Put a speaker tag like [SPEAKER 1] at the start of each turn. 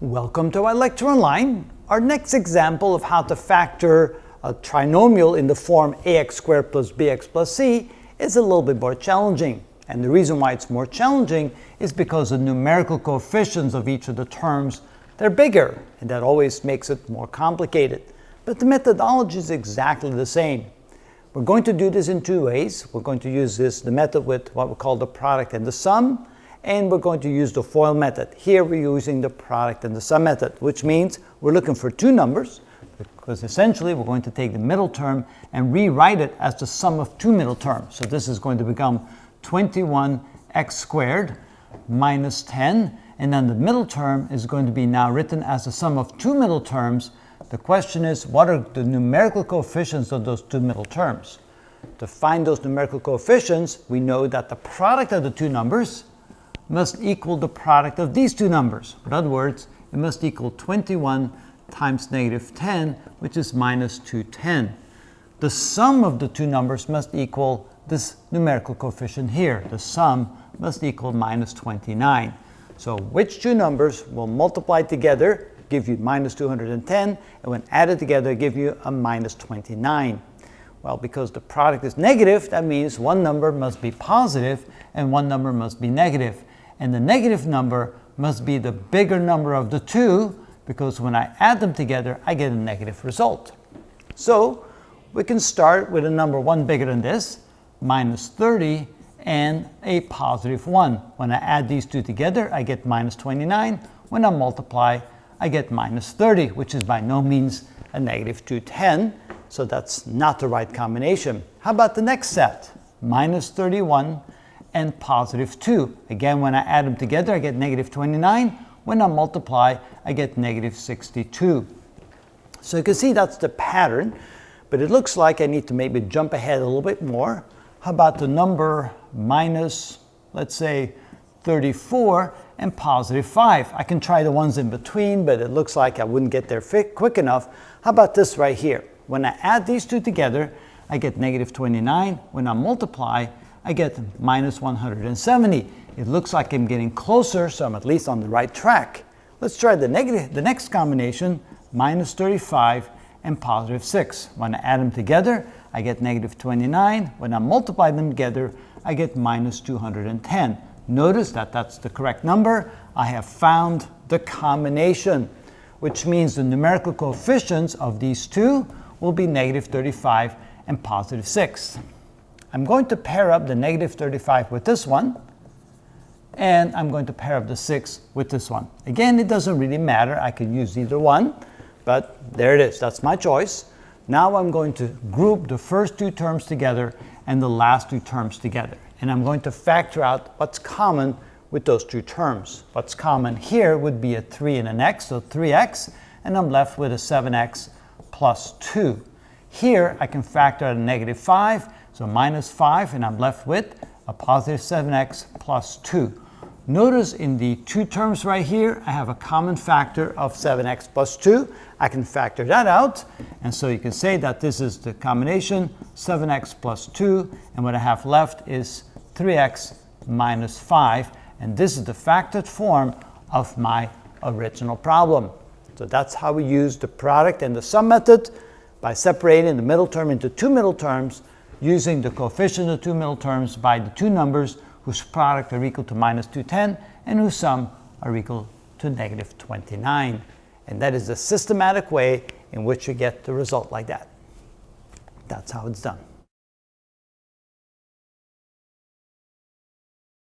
[SPEAKER 1] Welcome to our lecture online. Our next example of how to factor a trinomial in the form ax squared plus bx plus c is a little bit more challenging. And the reason why it's more challenging is because the numerical coefficients of each of the terms, they're bigger, and that always makes it more complicated. But the methodology is exactly the same. We're going to do this in two ways. We're going to use the method with what we call the product and the sum, and we're going to use the FOIL method. Here we're using the product and the sum method, which means we're looking for two numbers, because essentially we're going to take the middle term and rewrite it as the sum of two middle terms. So this is going to become 21x squared minus 10, and then the middle term is going to be now written as the sum of two middle terms. The question is, what are the numerical coefficients of those two middle terms? To find those numerical coefficients, we know that the product of the two numbers must equal the product of these two numbers. In other words, it must equal 21 times negative 10, which is minus 210. The sum of the two numbers must equal this numerical coefficient here. The sum must equal minus 29. So which two numbers will multiply together, give you minus 210, and when added together give you a minus 29? Well, because the product is negative, that means one number must be positive and one number must be negative. And the negative number must be the bigger number of the two, because when I add them together, I get a negative result. So we can start with a number one bigger than this, minus 30, and a positive 1. When I add these two together, I get minus 29. When I multiply, I get minus 30, which is by no means a negative 210. So that's not the right combination. How about the next set? Minus 31 and positive 2. Again, when I add them together, I get negative 29. When I multiply, I get negative 62. So you can see that's the pattern, but it looks like I need to maybe jump ahead a little bit more. How about the number minus, let's say, 34 and positive 5? I can try the ones in between, but it looks like I wouldn't get there quick enough. How about this right here? When I add these two together, I get negative 29. When I multiply, I get minus 170. It looks like I'm getting closer, so I'm at least on the right track. Let's try the next combination, minus 35 and positive 6. When I add them together, I get negative 29. When I multiply them together, I get minus 210. Notice that that's the correct number. I have found the combination, which means the numerical coefficients of these two will be negative 35 and positive 6. I'm going to pair up the negative 35 with this one, and I'm going to pair up the 6 with this one. Again, it doesn't really matter. I can use either one, but there it is. That's my choice. Now I'm going to group the first two terms together and the last two terms together. And I'm going to factor out what's common with those two terms. What's common here would be a 3 and an x, so 3x, and I'm left with a 7x plus 2. Here I can factor out a negative 5, so minus 5, and I'm left with a positive 7x plus 2. Notice in the two terms right here, I have a common factor of 7x plus 2. I can factor that out, and so you can say that this is the combination 7x plus 2, and what I have left is 3x minus 5, and this is the factored form of my original problem. So that's how we use the product and the sum method, by separating the middle term into two middle terms, using the coefficient of two middle terms by the two numbers whose product are equal to minus 210 and whose sum are equal to negative 29. And that is the systematic way in which you get the result like that. That's how it's done.